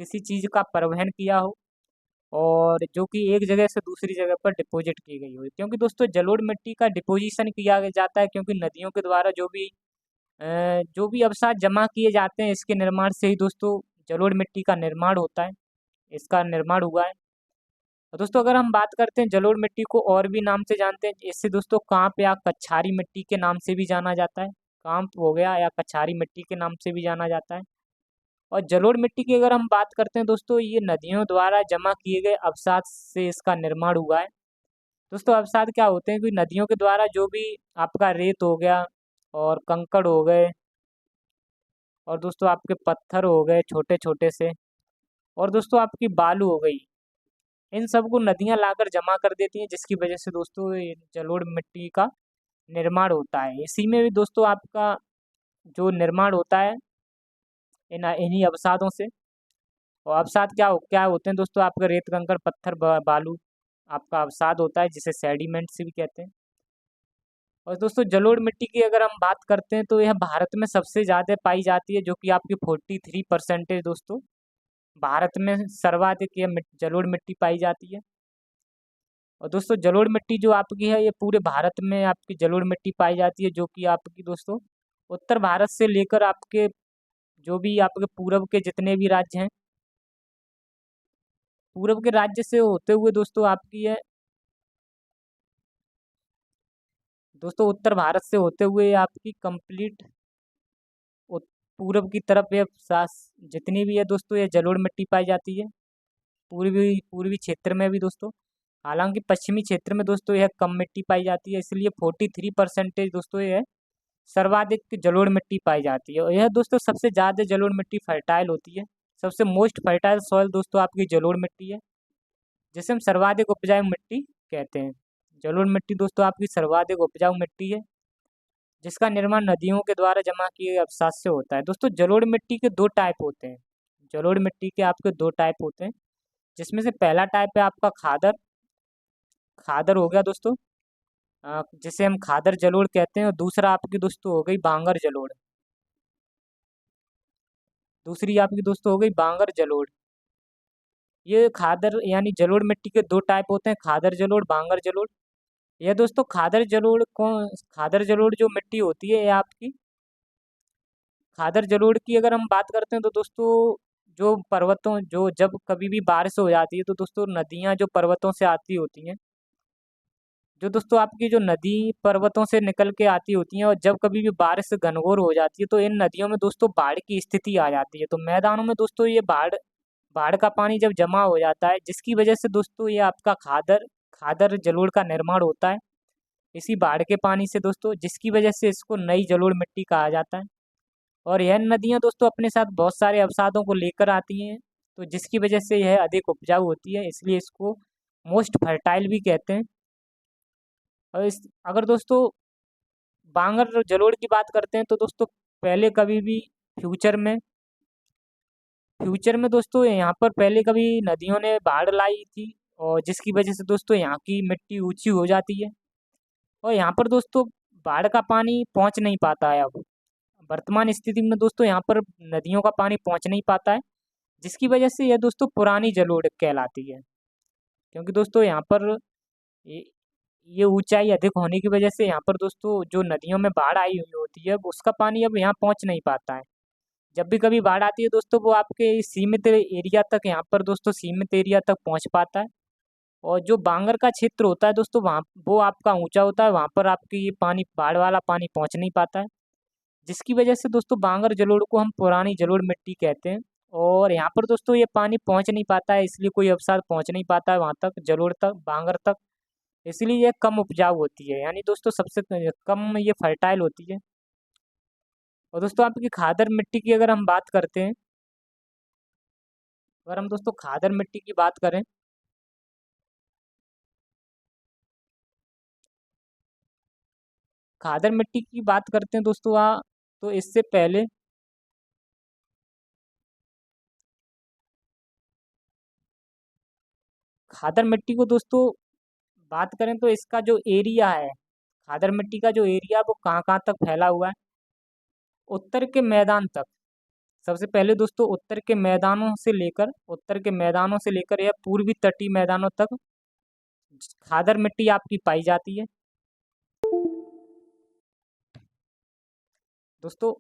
किसी चीज़ का परिवहन किया हो और जो कि एक जगह से दूसरी जगह पर डिपॉजिट की गई हो। क्योंकि दोस्तों जलोढ़ मिट्टी का डिपोजिशन किया जाता है, क्योंकि नदियों के द्वारा जो भी अवसाद जमा किए जाते हैं, इसके निर्माण से ही दोस्तों जलोढ़ मिट्टी का निर्माण होता है, इसका निर्माण हुआ है। और दोस्तों अगर हम बात करते हैं जलोढ़ मिट्टी को और भी नाम से जानते हैं, इससे दोस्तों कांप या कछारी मिट्टी के नाम से भी जाना जाता है। कांप हो गया या कछारी मिट्टी के नाम से भी जाना जाता है। और जलोढ़ मिट्टी की अगर हम बात करते हैं दोस्तों, ये नदियों द्वारा जमा किए गए अवसाद से इसका निर्माण हुआ है। दोस्तों अवसाद क्या होते हैं कि नदियों के द्वारा जो भी आपका रेत हो गया और कंकड़ हो गए और दोस्तों आपके पत्थर हो गए छोटे छोटे से, और दोस्तों आपकी बालू हो गई, इन सब को नदियां लाकर जमा कर देती हैं, जिसकी वजह से दोस्तों ये जलोढ़ मिट्टी का निर्माण होता है। इसी में भी दोस्तों आपका जो निर्माण होता है इन्हीं अवसादों से। और अवसाद क्या होते हैं दोस्तों? आपका रेत कंकड़ पत्थर बालू आपका अवसाद होता है, जिसे सेडिमेंट से भी कहते हैं। और दोस्तों जलोढ़ मिट्टी की अगर हम बात करते हैं तो यह भारत में सबसे ज़्यादा पाई जाती है, जो कि आपकी 43% दोस्तों भारत में सर्वाधिक यह जलोढ़ मिट्टी पाई जाती है। और दोस्तों जलोढ़ मिट्टी जो आपकी है, ये पूरे भारत में आपकी जलोढ़ मिट्टी पाई जाती है, जो कि आपकी दोस्तों उत्तर भारत से लेकर आपके जो भी आपके पूर्व के जितने भी राज्य हैं, पूर्व के राज्य से होते हुए दोस्तों आपकी है, दोस्तों उत्तर भारत से होते हुए आपकी कंप्लीट पूर्व की तरफ ये जितनी भी है दोस्तों ये जलोढ़ मिट्टी पाई जाती है। पूर्वी पूर्वी क्षेत्र में भी दोस्तों, हालांकि पश्चिमी क्षेत्र में दोस्तों यह कम मिट्टी पाई जाती है, इसलिए 43% दोस्तों यह सर्वाधिक जलोढ़ मिट्टी पाई जाती है। और यह दोस्तों सबसे ज़्यादा जलोढ़ मिट्टी फर्टाइल होती है। सबसे मोस्ट फर्टाइल सॉइल दोस्तों आपकी जलोढ़ मिट्टी है, जिसे हम सर्वाधिक उपजाऊ मिट्टी कहते हैं। जलोढ़ मिट्टी दोस्तों आपकी सर्वाधिक उपजाऊ मिट्टी है, जिसका निर्माण नदियों के द्वारा जमा किए अवसाद से होता है। दोस्तों जलोढ़ मिट्टी के दो टाइप होते हैं। जलोढ़ मिट्टी के आपके दो टाइप होते हैं, जिसमें से पहला टाइप है आपका खादर। खादर हो गया दोस्तों, जिसे हम खादर जलोढ़ कहते हैं। और दूसरा आपकी दोस्तों हो गई बांगर जलोढ़। दूसरी आपकी दोस्तों हो गई बांगर जलोढ़। ये खादर यानी जलोढ़ मिट्टी के दो टाइप होते हैं, खादर जलोढ़, बांगर जलोढ़। यह दोस्तों खादर जलोढ़ जो मिट्टी होती है, ये आपकी खादर जलोढ़ की अगर हम बात करते हैं तो दोस्तों जो पर्वतों जो जब कभी भी बारिश हो जाती है तो दोस्तों नदियां जो पर्वतों से आती होती हैं, जो दोस्तों आपकी जो नदी पर्वतों से निकल के आती होती हैं, और जब कभी भी बारिश घनघोर हो जाती है तो इन नदियों में दोस्तों बाढ़ की स्थिति आ जाती है। तो मैदानों में दोस्तों ये बाढ़ बाढ़ का पानी जब जमा हो जाता है, जिसकी वजह से दोस्तों ये आपका खादर खादर जलोढ़ का निर्माण होता है इसी बाढ़ के पानी से दोस्तों, जिसकी वजह से इसको नई जलोढ़ मिट्टी कहा जाता है। और यह नदियाँ दोस्तों अपने साथ बहुत सारे अवसादों को लेकर आती हैं, तो जिसकी वजह से यह अधिक उपजाऊ होती है, इसलिए इसको मोस्ट फर्टाइल भी कहते हैं। और इस अगर दोस्तों बांगर जलोढ़ की बात करते हैं तो दोस्तों पहले कभी भी फ्यूचर में फ्यूचर में दोस्तों यहाँ पर पहले कभी नदियों ने बाढ़ लाई थी, और जिसकी वजह से दोस्तों यहाँ की मिट्टी ऊंची हो जाती है, और यहाँ पर दोस्तों बाढ़ का पानी पहुँच नहीं पाता है। अब वर्तमान स्थिति में दोस्तों यहाँ पर नदियों का पानी पहुँच नहीं पाता है, जिसकी वजह से यह दोस्तों पुरानी जलोढ़ कहलाती है। क्योंकि दोस्तों यहाँ पर ये ये ऊंचाई अधिक होने की वजह से यहाँ पर दोस्तों जो नदियों में बाढ़ आई हुई होती है, उसका पानी अब यहाँ पहुँच नहीं पाता है, जब भी कभी बाढ़ आती है दोस्तों, वो आपके सीमित एरिया तक, यहाँ पर दोस्तों सीमित एरिया तक पहुँच पाता है। और जो बांगर का क्षेत्र होता है दोस्तों, वहाँ वो आपका ऊंचा होता है, वहाँ पर आपकी ये पानी, बाढ़ वाला पानी पहुँच नहीं पाता है। जिसकी वजह से दोस्तों बांगर जलोढ़ को हम पुरानी जलोढ़ मिट्टी कहते हैं। और यहाँ पर दोस्तों ये पानी पहुँच नहीं पाता है, इसलिए कोई अवसाद पहुँच नहीं पाता है वहाँ तक, जलोढ़ तक, बांगर तक। इसलिए ये कम उपजाऊ होती है, यानी दोस्तों सबसे कम ये फर्टाइल होती है। और दोस्तों आपकी खादर मिट्टी की अगर हम बात करते हैं, अगर हम दोस्तों खादर मिट्टी की बात करें, खादर मिट्टी की बात करते हैं दोस्तों, तो इससे पहले खादर मिट्टी को दोस्तों बात करें तो इसका जो एरिया है, खादर मिट्टी का जो एरिया वो कहाँ कहाँ तक फैला हुआ है, उत्तर के मैदान तक। सबसे पहले दोस्तों उत्तर के मैदानों से लेकर यह पूर्वी तटीय मैदानों तक खादर मिट्टी आपकी पाई जाती है। दोस्तों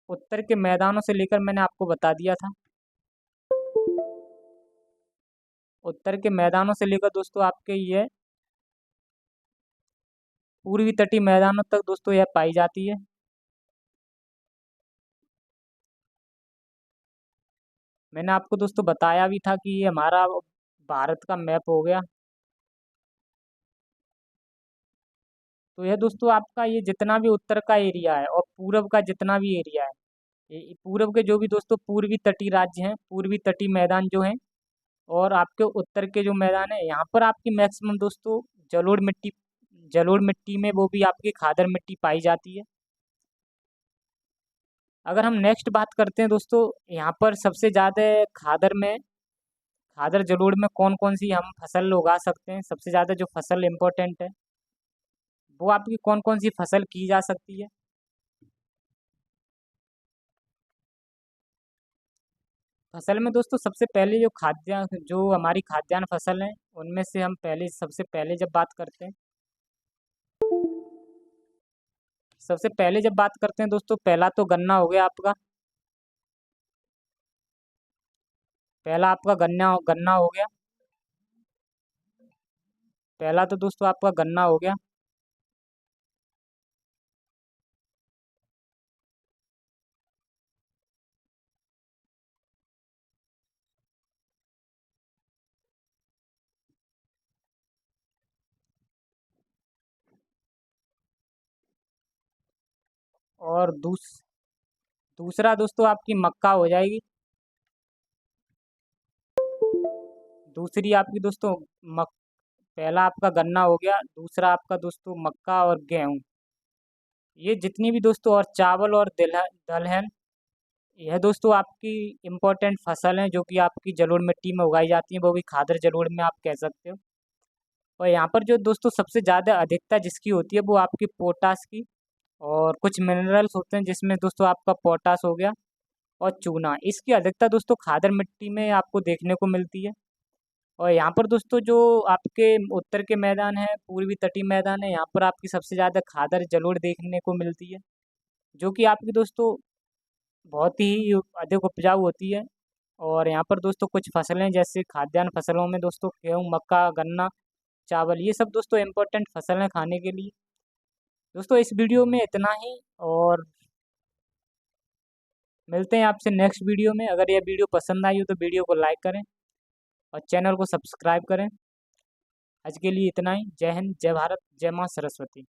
उत्तर के मैदानों से लेकर मैंने आपको बता दिया था, उत्तर के मैदानों से लेकर दोस्तों आपके ये पूर्वी तटीय मैदानों तक दोस्तों यह पाई जाती है। मैंने आपको दोस्तों बताया भी था कि ये हमारा भारत का मैप हो गया। तो यह दोस्तों आपका ये जितना भी उत्तर का एरिया है और पूरब का जितना भी एरिया है, ये पूरब के जो भी दोस्तों पूर्वी तटीय राज्य हैं, पूर्वी तटीय मैदान जो हैं, और आपके उत्तर के जो मैदान है, यहाँ पर आपकी मैक्सिमम दोस्तों जलोढ़ मिट्टी, जलोढ़ मिट्टी में वो भी आपकी खादर मिट्टी पाई जाती है। अगर हम नेक्स्ट बात करते हैं दोस्तों, यहाँ पर सबसे ज़्यादा खादर में, खादर जलोढ़ में कौन कौन सी हम फसल उगा सकते हैं, सबसे ज़्यादा जो फसल इम्पोर्टेंट है वो आपकी कौन कौन सी फसल की जा सकती है। फसल में दोस्तों सबसे पहले जो हमारी खाद्यान्न फसल है, उनमें से हम पहले सबसे पहले जब बात करते हैं, सबसे पहले जब बात करते हैं दोस्तों, पहला तो गन्ना हो गया आपका, पहला आपका गन्ना गन्ना हो गया, पहला तो दोस्तों आपका गन्ना हो गया। और दूसरा दोस्तों आपकी मक्का हो जाएगी। दूसरी आपकी दोस्तों मक पहला आपका गन्ना हो गया, दूसरा आपका दोस्तों मक्का और गेहूँ। ये जितनी भी दोस्तों, और चावल और दलहन, यह दोस्तों आपकी इम्पोर्टेंट फसल हैं जो कि आपकी जलोढ़ मिट्टी में उगाई जाती हैं, वो भी खादर जलोढ़ में आप कह सकते हो। और यहाँ पर जो दोस्तों सबसे ज़्यादा अधिकता जिसकी होती है वो आपकी पोटास की, और कुछ मिनरल्स होते हैं जिसमें दोस्तों आपका पोटास हो गया और चूना, इसकी अधिकता दोस्तों खादर मिट्टी में आपको देखने को मिलती है। और यहाँ पर दोस्तों जो आपके उत्तर के मैदान है, पूर्वी तटीय मैदान है, यहाँ पर आपकी सबसे ज़्यादा खादर जलोढ़ देखने को मिलती है, जो कि आपकी दोस्तों बहुत ही अधिक उपजाऊ होती है। और यहाँ पर दोस्तों कुछ फसलें जैसे खाद्यान्न फसलों में दोस्तों गेहूँ, मक्का, गन्ना, चावल, ये सब दोस्तों इम्पोर्टेंट फसल हैं खाने के लिए। दोस्तों इस वीडियो में इतना ही, और मिलते हैं आपसे नेक्स्ट वीडियो में। अगर यह वीडियो पसंद आई हो तो वीडियो को लाइक करें और चैनल को सब्सक्राइब करें। आज के लिए इतना ही। जय हिंद, जय भारत, जय माँ सरस्वती।